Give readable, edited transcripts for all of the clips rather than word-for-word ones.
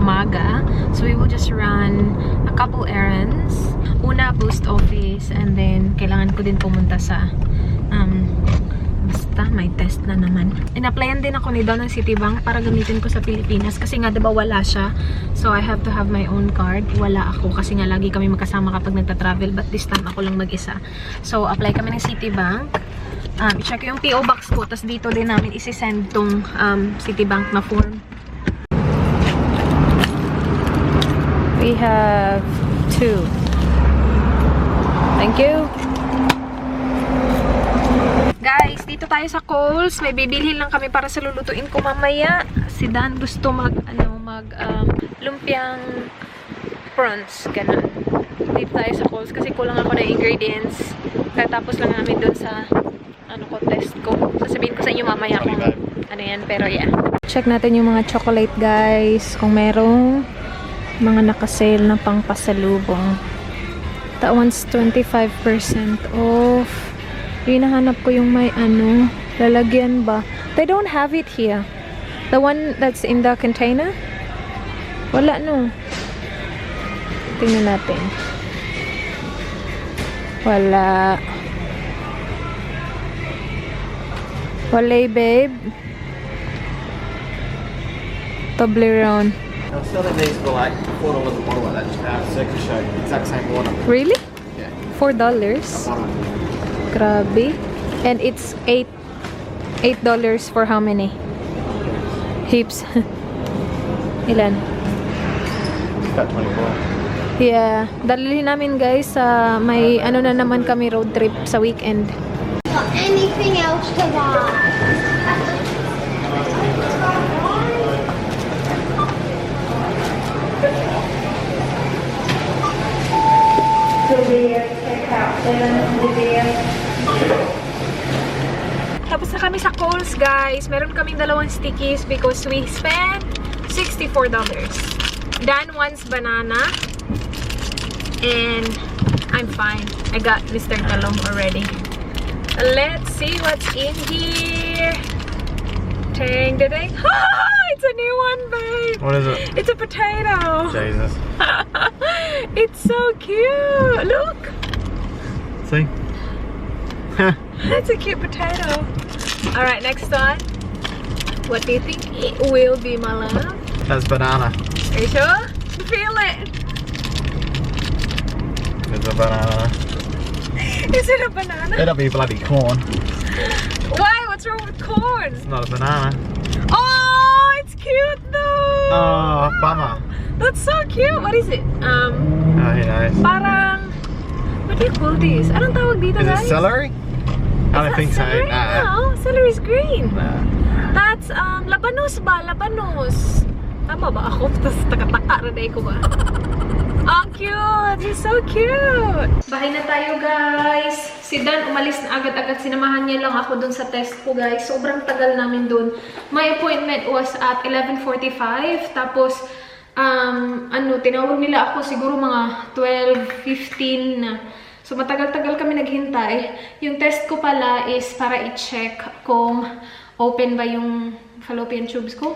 umaga. So we will just run a couple errands. Una, post office, and then kailangan ko din pumunta sa basta may test na naman. In-applyan din ako ni Don ng Citibank para gamitin ko sa Pilipinas kasi nga diba wala siya. So I have to have my own card. Wala ako kasi nga lagi kami magkasama kapag nagta-travel, but this time ako lang mag-isa. So apply kami ng Citibank. I-check yung PO box ko, tapos dito din namin isi-send tong Citibank na form. We have 2. Thank you. Guys, dito tayo sa Kohl's. May bibilhin lang kami para sa lulutuin ko mamaya. Si Dan gusto lumpiang prawns, ganun. Dito tayo sa Kohl's kasi kulang ako ng ingredients. Tapos lang namin dun sa test ko. Sasabihin ko sa inyo mamaya kung ano yan, pero yeah. Check natin yung mga chocolate, guys. Kung merong mga nakasale na pang pasalubong. That one's 25% off. Hinahanap ko yung may lalagyan ba? They don't have it here. The one that's in the container? Wala, no. Tingnan natin. Wala. Wala, babe. Toblerone. I was selling these for like $4 a bottle at that Circus Show. Exact same water. Really? Yeah. $4? Grabe. And it's $8 for how many? Heaps. Ilan? About 24. Yeah. Dalhin namin, guys, may na naman kami road trip sa weekend. Got anything else to buy? Tapos na kami sa Kohl's, guys. Meron kaming dalawang stickies because we spent $64. Dan wants banana. And I'm fine. I got Mr. Talong already. Let's see what's in here. Dang, dang. It's a new one, babe. What is it? It's a potato. Jesus. It's so cute. Look. See? That's a cute potato. Alright, next one. What do you think it will be, my love? That's banana. Are you sure? Feel it. It's a banana. Is it a banana? It'll be bloody corn. Why? What's wrong with corn? It's not a banana. Oh, it's cute though. Oh, bummer. That's so cute. What is it? Oh, who knows? Parang, what do you call this? Anong tawag dito, Is guys? it celery? I don't think so. Celery? Nah. No, celery's green. Nah. That's labanos ba? Labanos. Tama ba ako? Tapos taka-taka rin ko ba? Oh, cute! He's so cute! Bahay na tayo, guys. Si Dan umalis na agad-agad. Sinamahan niya lang ako dun sa test ko, guys. Sobrang tagal namin dun. My appointment was at 11:45. Tapos, tinawag nila ako siguro mga 12:15 na. So, matagal-tagal kami naghintay. Yung test ko pala is para i-check kung open ba yung fallopian tubes ko.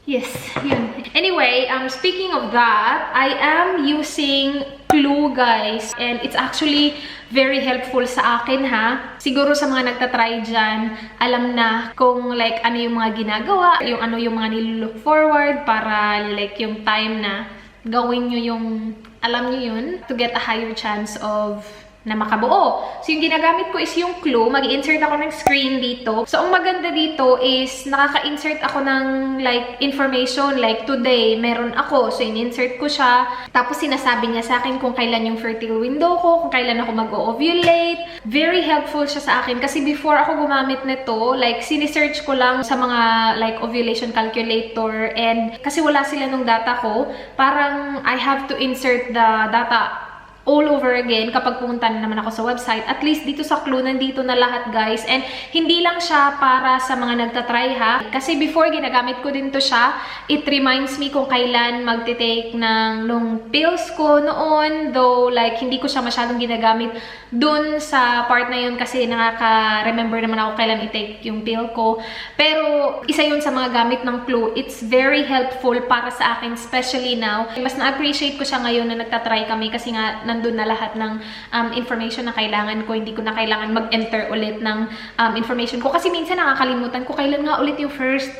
Yes, yun. Anyway, speaking of that, I am using Clue, guys. And it's actually very helpful sa akin, ha. Siguro sa mga nagtatry dyan, alam na kung like ano yung mga ginagawa, yung ano yung mga nilook forward para like yung time na gawin nyo yung, alam nyo yun, to get a higher chance of na makabuo. So, yung ginagamit ko is yung Clue. Mag-insert ako ng screen dito. So, ang maganda dito is nakaka-insert ako ng like information. Like, today, meron ako. So, in-insert ko siya. Tapos, sinasabi niya sa akin kung kailan yung fertile window ko, kung kailan ako mag-ovulate. Very helpful siya sa akin. Kasi before ako gumamit nito, like, sinisearch ko lang sa mga like ovulation calculator. And kasi wala sila nung data ko, parang I have to insert the data all over again kapag pumunta na naman ako sa website. At least dito sa Clue, nandito na lahat guys. And hindi lang siya para sa mga nagtatry ha. Kasi before, ginagamit ko din to siya. It reminds me kung kailan magte-take nung pills ko noon. Though like hindi ko siya masyadong ginagamit dun sa part na yun kasi nakaka-remember naman ako kailan i-take yung pill ko. Pero isa yun sa mga gamit ng Clue. It's very helpful para sa akin, especially now. Mas na-appreciate ko siya ngayon na nagtatry kami kasi nga nandun na lahat ng information na kailangan ko. Hindi ko na kailangan mag-enter ulit ng information ko. Kasi minsan nakakalimutan ko kailan nga ulit yung first,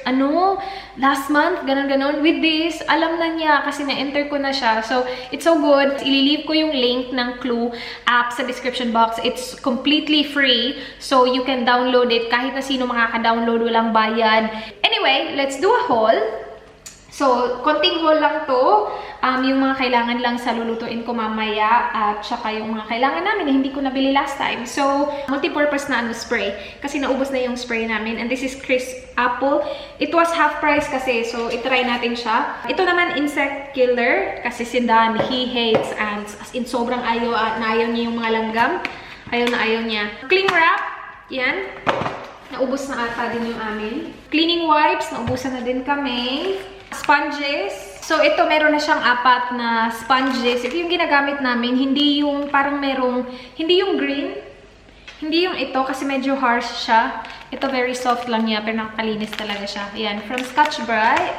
last month, ganon-ganon. With this, alam na niya kasi na-enter ko na siya. So, it's so good. Ililive ko yung link ng Clue app sa description box. It's completely free. So, you can download it. Kahit na sino makaka-download, walang bayad. Anyway, let's do a haul. So, konting haul lang to. Yung mga kailangan lang sa lulutuin ko mamaya at saka yung mga kailangan namin na hindi ko nabili last time. So, multi-purpose na spray. Kasi naubos na yung spray namin. And this is crisp apple. It was half price kasi. So, itry natin siya. Ito naman insect killer. Kasi si Dan, he hates ants. As in, sobrang ayaw niya yung mga langgam. Ayaw niya. Cling wrap. Yan. Naubos na ata din yung amin. Cleaning wipes. Naubusan na din kami. Sponges. So, ito, meron na siyang 4 na sponges. Ito yung ginagamit namin. Hindi yung parang hindi yung green. Hindi yung ito kasi medyo harsh siya. Ito, very soft lang niya, pero nakakalinis talaga siya. Ayan, from Scotch Brite.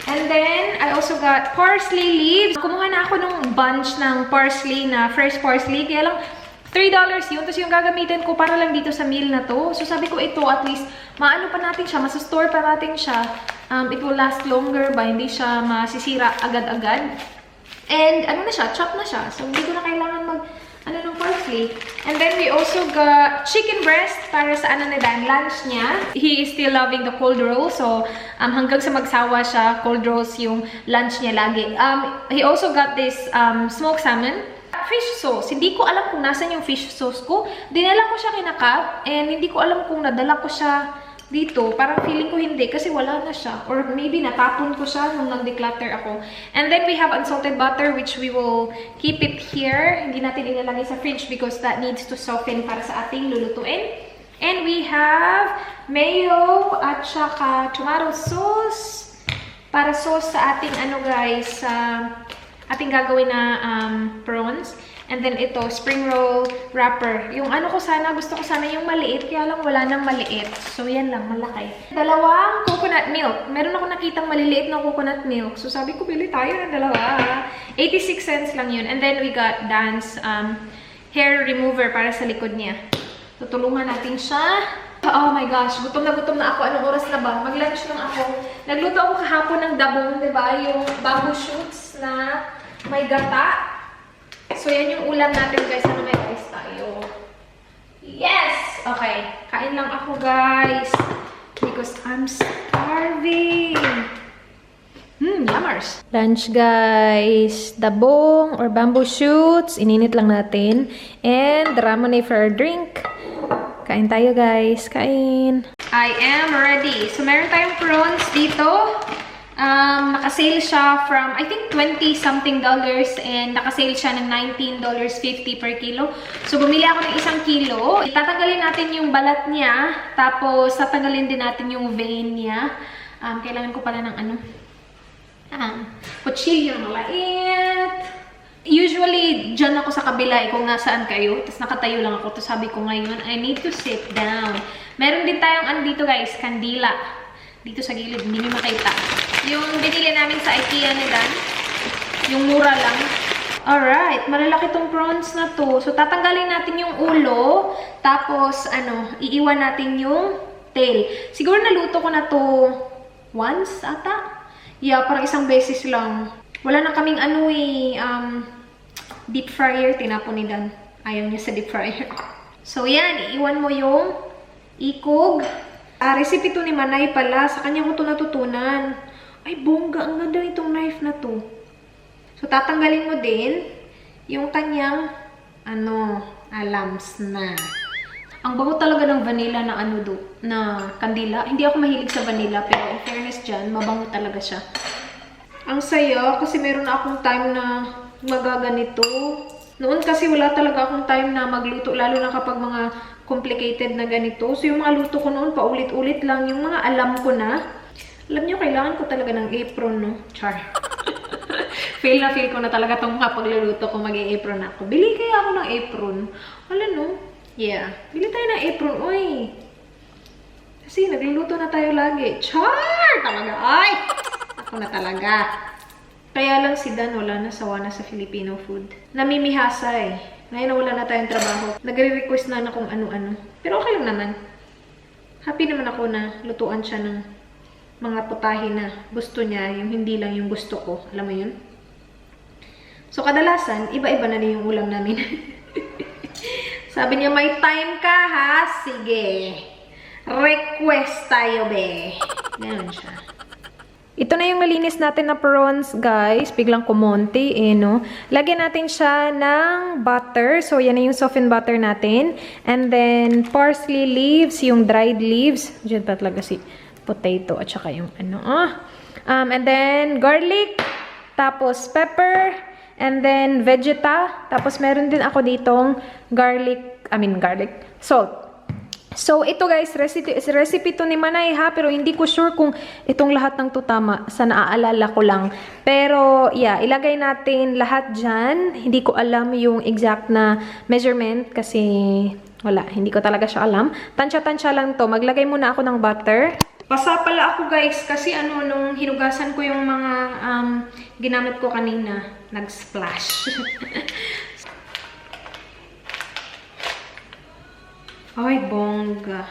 And then, I also got parsley leaves. Kumuha na ako ng bunch ng parsley na fresh parsley. Kaya lang, $3 yun. Tapos yung gagamitin ko para lang dito sa meal na to. So, sabi ko ito, at least, maano pa natin siya, masastore pa natin siya. It will last longer ba? Hindi siya masisira agad-agad. And, na siya? Chop na siya. So, hindi ko na kailangan ng parsley. And then, we also got chicken breast para sa lunch niya. He is still loving the cold roll. So, hanggang sa magsawa siya, cold rolls yung lunch niya lagi. He also got this smoked salmon. Fish sauce. Hindi ko alam kung nasan yung fish sauce ko. Dinala ko siya kina Kap, and hindi ko alam kung nadala ko siya dito. Parang feeling ko hindi kasi wala na siya. Or maybe natapon ko siya nung nag-declutter ako. And then we have unsalted butter which we will keep it here. Hindi natin ilalagay sa fridge because that needs to soften para sa ating lulutuin. And we have mayo at saka tomato sauce. Para sauce sa ating guys, ating gagawin na prawns. And then ito, spring roll wrapper. Yung gusto ko sana yung maliit, kaya lang wala nang maliit. So, yan lang, malaki. Dalawang coconut milk. Meron ako nakitang maliliit na coconut milk. So, sabi ko, bili tayo ng dalawa. 86 cents lang yun. And then, we got Dan's hair remover para sa likod niya. Tutulungan natin siya. Oh my gosh, gutom na ako. Anong oras na ba? Mag-lunch lang ako. Nagluto ako kahapon ng dabong, diba? Yung bamboo shoots na may gata. So, yan yung ulam natin, guys. May rice tayo. Yes! Okay. Kain lang ako, guys. Because I'm starving. Yummers. Lunch, guys. Dabong or bamboo shoots. Ininit lang natin. And ramonade for our drink. Kain tayo, guys. Kain. I am ready. So, meron tayong prawns dito. Naka-sale siya from, I think, $20-something and naka-sale siya ng $19.50 per kilo. So, bumili ako ng 1 kilo. Tatanggalin natin yung balat niya. Tapos, tatanggalin din natin yung vein niya. Kailangan ko pala ng kutsilyo na malait. Usually, dyan ako sa kabila kung nasaan kayo. Tapos, nakatayo lang ako. Tapos, sabi ko ngayon, I need to sit down. Meron din tayong dito, guys, kandila. Dito sa gilid, hindi nyo makita. Yung binili namin sa IKEA ni Dan. Yung mura lang. Alright, malalaki tong prawns na to. So, tatanggalin natin yung ulo. Tapos, iiwan natin yung tail. Siguro naluto ko na to once ata. Yeah, parang 1 beses lang. Wala na kaming deep fryer. Tinapon ni Dan. Ayaw niya sa deep fryer. So, yan. Iiwan mo yung ikog. Recipe to ni Manay pala. Sa kanya ko to natutunan. Ay, bongga. Ang ganda nitong knife na to. So, tatanggalin mo din yung kanyang, alams na. Ang bango talaga ng vanilla na na kandila. Hindi ako mahilig sa vanilla, pero in fairness dyan, mabango talaga siya. Ang saya, kasi meron na akong time na magaganito. Noon kasi wala talaga akong time na magluto, lalo na kapag mga complicated na ganito. So yung mga luto ko noon, paulit-ulit lang. Yung mga alam ko na. Alam nyo, kailangan ko talaga ng apron, no? Char. Feel ko na talaga itong pagluluto ko, mag-apron ako. Bili kaya ako ng apron. Wala, no? Yeah. Bili tayo ng apron. Uy! Kasi nagluluto na tayo lagi. Char! Talaga. Ay! Ako na talaga. Kaya lang si Dan wala na, sawa na sa Filipino food. Namimihasa eh. Ngayon na wala na tayong trabaho. Nagre-request na kung ano-ano. Pero okay lang naman. Happy naman ako na lutuan siya ng mga putahe na gusto niya. Yung hindi lang yung gusto ko. Alam mo yun? So kadalasan, iba-iba na yung ulam namin. Sabi niya, may time ka ha? Sige. Request tayo be. Ganun siya. Ito na yung malinis natin na prawns, guys. Biglang kumonti, eh, no? Lagyan natin siya ng butter. So, yan na yung softened butter natin. And then, parsley leaves, yung dried leaves. Diyan pa talaga si potato at saka yung ano. And then, garlic. Tapos, pepper. And then, vegeta. Tapos, meron din ako ditong garlic, salt. So, ito guys, recipe to ni Manay ha, pero hindi ko sure kung itong lahat ng to tama. Sa naaalala ko lang. Pero, yeah, ilagay natin lahat dyan. Hindi ko alam yung exact na measurement kasi wala, hindi ko talaga siya alam. Tansya-tansya lang to. Maglagay muna ako ng butter. Basa pala ako guys kasi nung hinugasan ko yung mga ginamit ko kanina, nag-splash. Ay, bongga.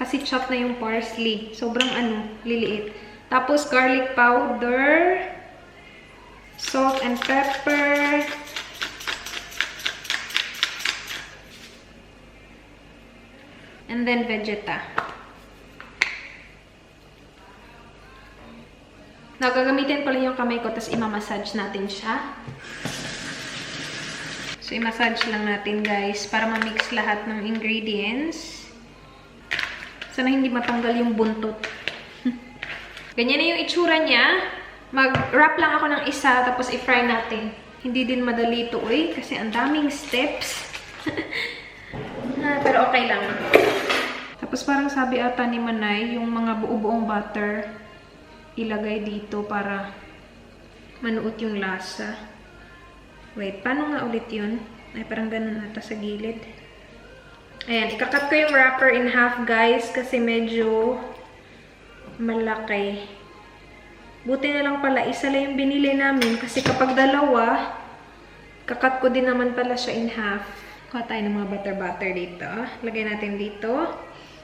Kasi chop na yung parsley. Sobrang liliit. Tapos garlic powder, salt and pepper, and then vegeta. Nagagamitin pala yung kamay ko, tapos imamassage natin siya. So, i-massage lang natin, guys, para ma-mix lahat ng ingredients. Sana hindi matanggal yung buntot. Ganyan na yung itsura niya. Mag-wrap lang ako ng isa, tapos i-fry natin. Hindi din madali ito, kasi ang daming steps. Pero okay lang. Tapos parang sabi ata ni Manay, yung mga buo-buong butter, ilagay dito para manuot yung lasa. Wait, paano nga ulit yun? Ay, parang ganun ata sa gilid. Ayan, ikakat ko yung wrapper in half, guys, kasi medyo malaki. Buti na lang pala, isa lang yung binili namin, kasi kapag dalawa, kakat ko din naman pala siya in half. Kuha tayo ng mga butter dito. Lagay natin dito.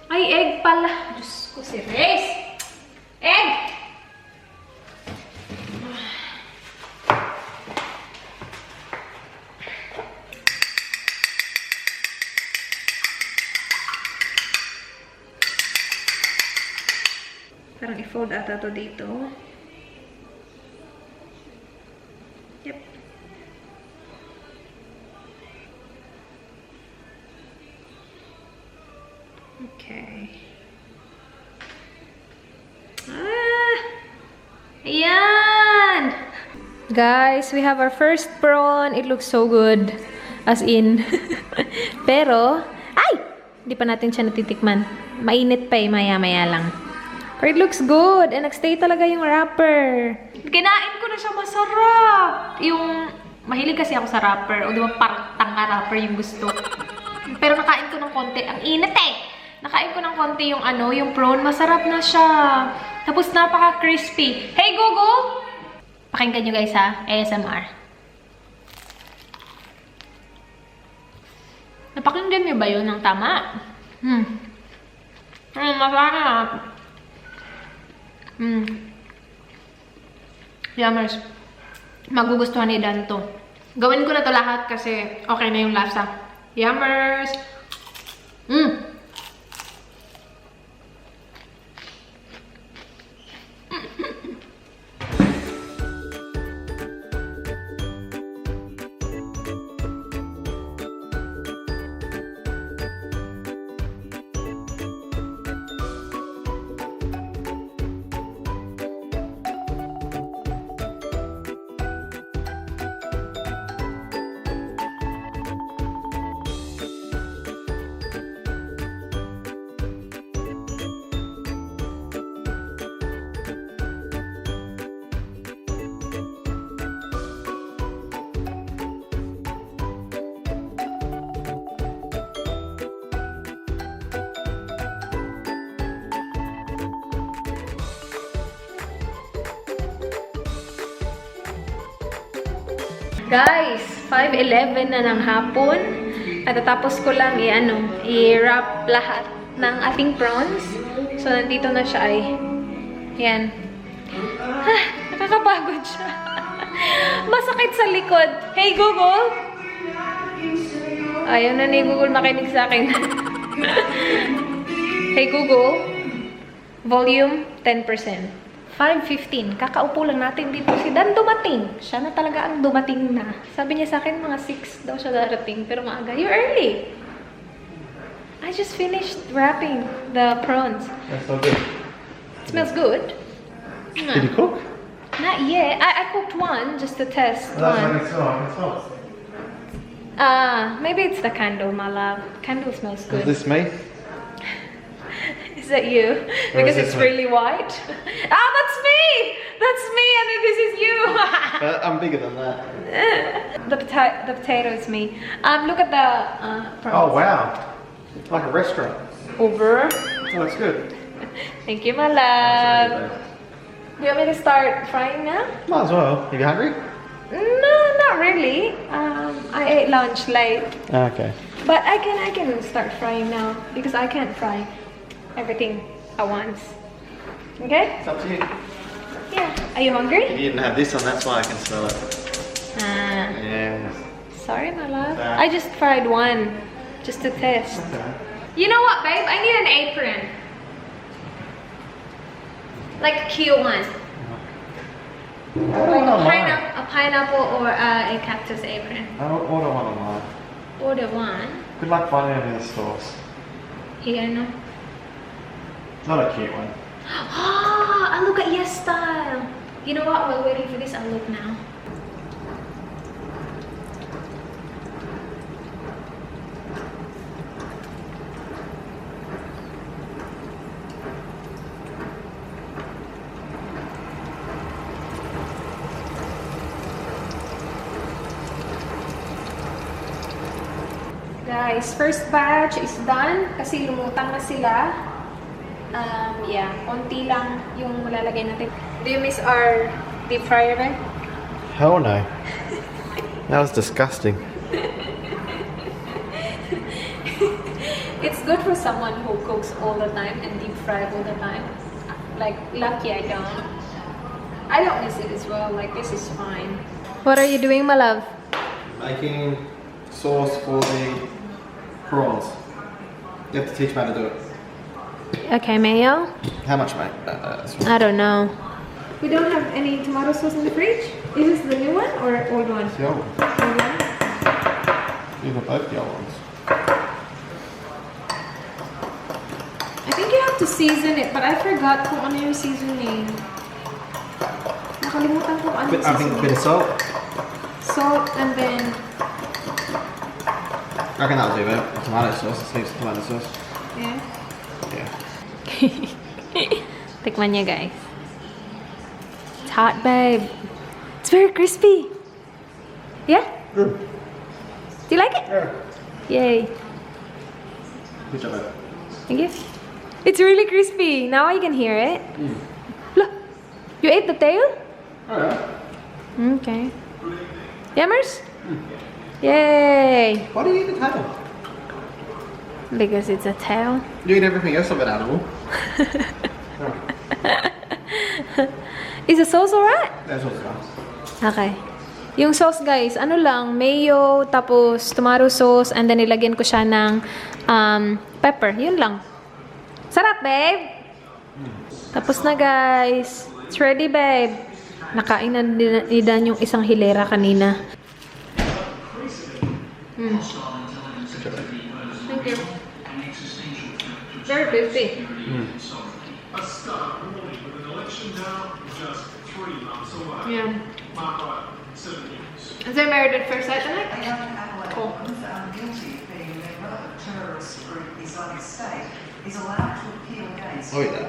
Ay, egg pala! Diyos ko, si Rhaze! Egg! Parang i-fold ata to dito. Yep. Okay. Ayan! Guys, we have our first prawn. It looks so good. As in. Pero, ay! Hindi pa natin siya natitikman. Mainit pa maya-maya lang. But it looks good. And nagstay talaga yung wrapper. Kinain ko na siya, masarap. Yung, mahilig kasi ako sa wrapper. O diba parang tanga wrapper yung gusto. Pero nakain ko ng konti. Ang init Nakain ko ng konti yung yung prawn. Masarap na siya. Tapos napaka-crispy. Hey, Gogo! Pakinggan nyo guys ha. ASMR. Napakinggan nyo ba yun ng tama? Masarap. Yummers. Magugustuhan ni Dan to. Gawin ko na to lahat kasi okay na yung lasa. Yummers. Guys, 5:11 na ng hapon. At tatapos ko lang i-wrap lahat ng ating prawns. So, nandito na siya ay. Yan. Nakakapagod siya. Masakit sa likod. Hey, Google! Ayaw na ni Google makinig sa akin. Hey, Google. Volume 10%. 5:15. Kakaupo lang natin dito. Si Dan dumating. Siya na talaga ang dumating na. Sabi niya sa akin, mga 6 daw siya darating. Pero maaga. You're early. I just finished wrapping the prawns. That's so good. It smells good. Did you cook? Not yet. I cooked one just to test Well, that's one. what it smells. Maybe it's the candle, my love. Candle smells good. Is this me? Is that you? Or Because is it's this really white. Ah, that's me! That's me, and then this is you. I'm bigger than that. The potato is me. Look at the prawns. Oh wow, like a restaurant. Over. Oh, that's good. Thank you, my love. Do you want me to start frying now? Might as well. Are you hungry? No, not really. I ate lunch late. Okay. But I can start frying now because I can't fry everything at once. Okay? It's up to you. Yeah. Are you hungry? You didn't have this on, that's why I can smell it. Yeah. Sorry, my love. Sorry. I just fried one just to test. Okay. You know what, babe? I need an apron. Like a cute one. Order one online. A pineapple or a cactus apron. I'll order one online. Order one. Good luck finding them in the stores. Here, no. Not a cute one. Ah, I look at your style. You know what? While waiting for this, I'll look now. Guys, first batch is done kasi lumutang na sila. Yeah, konti lang yung malalagay natin. Do you miss our deep fryer, babe? Hell no. That was disgusting. It's good for someone who cooks all the time and deep fry all the time. Like, lucky I don't. I don't miss it as well. Like, this is fine. What are you doing, my love? Making sauce for the prawns. You have to teach me how to do it. Okay, mayo. How much, mate? I don't know. We don't have any tomato sauce in the fridge? Is this the new one or old one? It's the old one. Old one? These are both the old ones. I think you have to season it, but I forgot kung ano yung seasoning. Nakalimutan ko ano I think a bit of salt. Salt and then... I reckon that'll do, mate. Tomato sauce. Let's leave some tomato sauce. Yeah. Yeah. Tikman niya, guys. It's hot, babe. It's very crispy. Yeah? Good. Do you like it? Yeah. Yay. Good job, mate. Thank you. It's really crispy. Now I can hear it. Look. You ate the tail? Oh, yeah. Okay. Yummers? Yay. Why do you eat the tail? Because it's a tail. You eat everything else of an animal. Is the sauce alright? That's what's nice. Okay. Yung sauce, guys, ano lang, mayo, tapos tomato sauce, and then ilagyan ko siya ng pepper. Yun lang. Sarap, babe! Tapos na, guys. It's ready, babe. Nakain na ni Dan yung isang hilera kanina. Thank you. Very crispy. Yeah. Is there married at first sight tonight? Cool. Oh, yeah.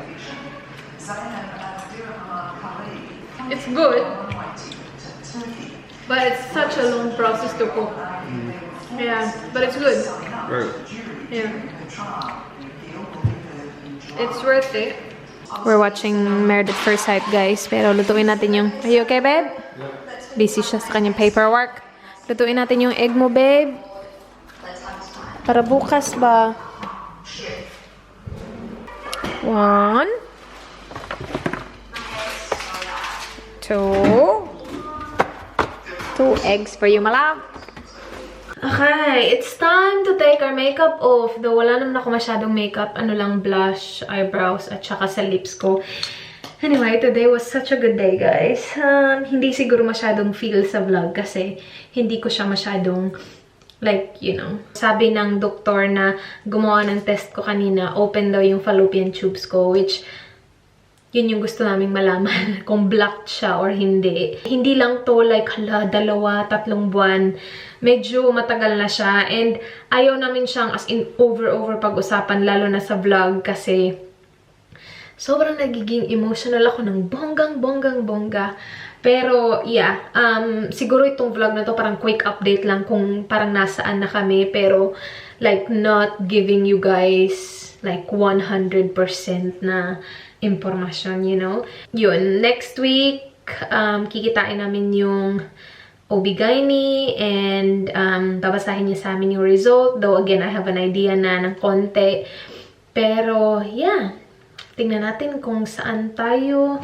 It's good, but it's such a long process to cook. Yeah, but it's good. Very. Yeah. It's worth it. We're watching Married at First Sight, guys. Pero lutuin natin yung... Are you okay, babe? Busy siya sa kanyang paperwork. Lutuin natin yung egg mo, babe. Para bukas ba? 1, 2 eggs for you, my love. Okay, it's time to take our makeup off. Though wala naman ako masyadong makeup. Ano lang, blush, eyebrows, at saka sa lips ko. Anyway, today was such a good day, guys. Hindi siguro masyadong feel sa vlog kasi hindi ko siya masyadong, like, you know. Sabi ng doktor na gumawa ng test ko kanina, open daw yung fallopian tubes ko, which yun yung gusto naming malaman kung blocked siya or hindi. Hindi lang to like, hala, 2-3 buwan. Medyo matagal na siya. And ayaw namin siyang as in over pag-usapan, lalo na sa vlog kasi sobrang nagiging emotional ako ng bongga. Pero, yeah, siguro itong vlog na to parang quick update lang kung parang nasaan na kami. Pero, like, not giving you guys like 100% na information, you know. Yun, next week, kikitain namin yung OB-GYN and babasahin niya sa amin yung result. Though, again, I have an idea na ng konti. Pero, yeah. Tingnan natin kung saan tayo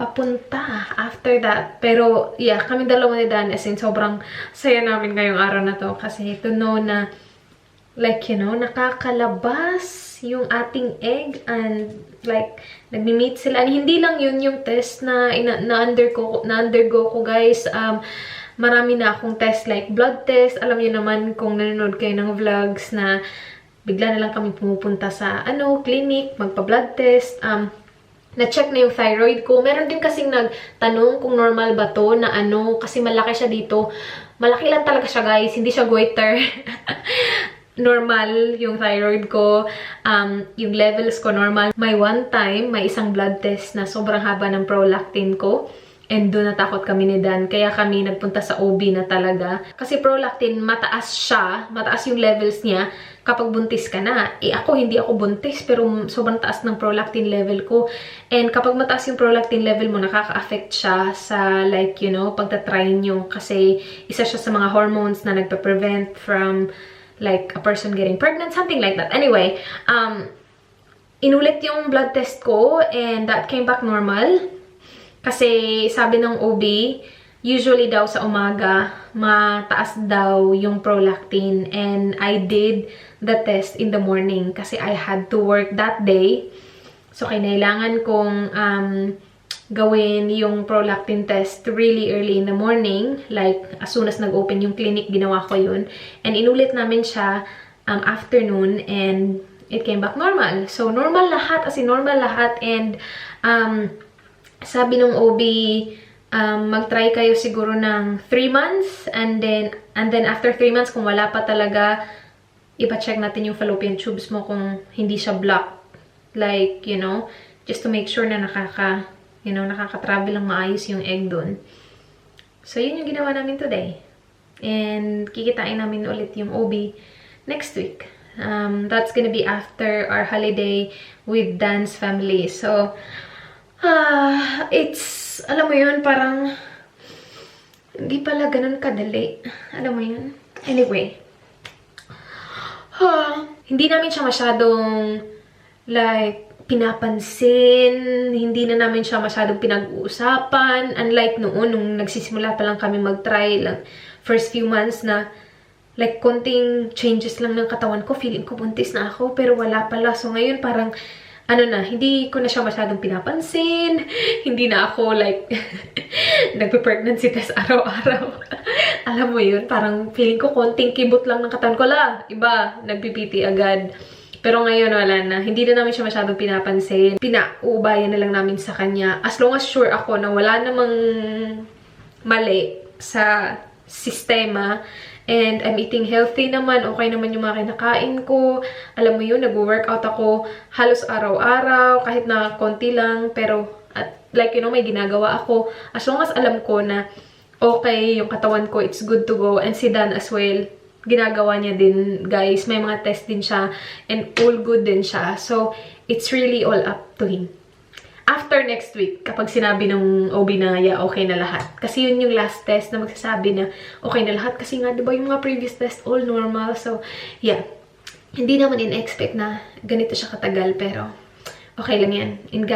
papunta after that. Pero, yeah, kami dalawa ni Dan, as in, sobrang saya namin ngayong araw na to. Kasi to know na, like, you know, nakakalabas yung ating egg and, like, nagmi-meet sila. And hindi lang yun yung test na na-undergo ko, guys. Marami na akong test, like, blood test. Alam niyo naman kung nanonood kayo ng vlogs na bigla na lang kami pumupunta sa, clinic, magpa-blood test. Na-check na yung thyroid ko. Meron din kasing nagtanong kung normal ba to na kasi malaki siya dito. Malaki lang talaga siya, guys. Hindi siya goiter. Normal yung thyroid ko. Yung levels ko normal. May one time, may isang blood test na sobrang haba ng prolactin ko. And doon natakot kami ni Dan. Kaya kami nagpunta sa OB na talaga. Kasi prolactin, mataas siya. Mataas yung levels niya kapag buntis ka na. Ako, hindi ako buntis. Pero sobrang taas ng prolactin level ko. And kapag mataas yung prolactin level mo, nakaka-affect siya sa, like, you know, pagtatry nyo. Kasi isa siya sa mga hormones na nagpa-prevent from, like, a person getting pregnant. Something like that. Anyway, inulit yung blood test ko. And that came back normal. Kasi sabi ng OB, usually daw sa umaga, mataas daw yung prolactin. And I did the test in the morning kasi I had to work that day. So, kailangan kong gawin yung prolactin test really early in the morning. Like, as soon as nag-open yung clinic, ginawa ko yun. And inulit namin siya afternoon and it came back normal. So, normal lahat, as in normal lahat. And, sabi ng OB, mag-try kayo siguro ng 3 months and then after 3 months, kung wala pa talaga, ipa-check natin yung fallopian tubes mo kung hindi siya blocked. Like, you know, just to make sure na nakaka-travel lang maayos yung egg dun. So, yun yung ginawa namin today. And kikitain namin ulit yung OB next week. That's gonna be after our holiday with Dan's family. So, it's, alam mo yun, parang hindi pala ganun kadali. Alam mo yun? Anyway. Hindi namin siya masyadong, like, pinapansin. Hindi na namin siya masyadong pinag-uusapan. Unlike noon, nung nagsisimula pa lang kami mag-try, lang, first few months na, like, konting changes lang ng katawan ko. Feeling ko buntis na ako, pero wala pala. So, ngayon, parang, hindi ko na siya masyadong pinapansin. Hindi na ako, like, nagpe-pregnancy test araw-araw. Alam mo yun, parang feeling ko konting kibot lang ng katawan ko. Iba, nagpipiti agad. Pero ngayon, wala na. Hindi na namin siya masyadong pinapansin. Pinauubayan na lang namin sa kanya. As long as sure ako na wala namang mali sa sistema, and I'm eating healthy naman, okay naman yung mga kinakain ko. Alam mo yun, nag-workout ako halos araw-araw, kahit na konti lang, pero like, you know, may ginagawa ako. As long as alam ko na okay yung katawan ko, it's good to go. And si Dan as well, ginagawa niya din, guys. May mga test din siya, and all good din siya. So, it's really all up to him. after next week, kapag sinabi ng OB na, yeah, okay na lahat. Kasi yun yung last test na magsasabi na okay na lahat. Kasi nga, di ba, yung mga previous test, all normal. So, yeah. Hindi naman in-expect na ganito siya katagal, pero okay lang yan. In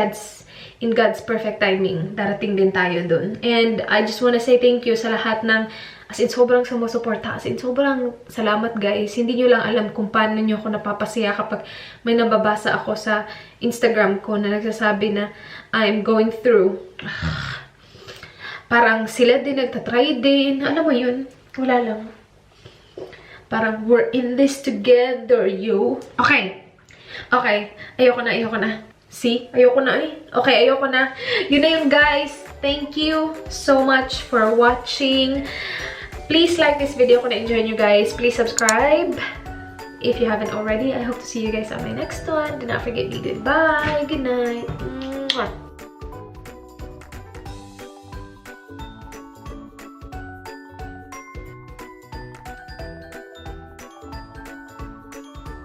God's perfect timing, darating din tayo dun. And I just wanna say thank you sa lahat ng, as in, sobrang sumusuporta. As in, sobrang salamat, guys. Hindi nyo lang alam kung paano nyo ako napapasaya kapag may nababasa ako sa Instagram ko na nagsasabi na I'm going through. Parang sila din nagtatry din. Alam mo yun? Wala lang. Parang we're in this together, you. Okay. Okay. Ayoko na. See? Ayoko na eh. Okay, ayoko na. Yun na yun, guys. Thank you so much for watching. Please like this video kung na-enjoy nyo, guys. Please subscribe if you haven't already. I hope to see you guys on my next one. Do not forget to be goodbye. Good night. Mwah.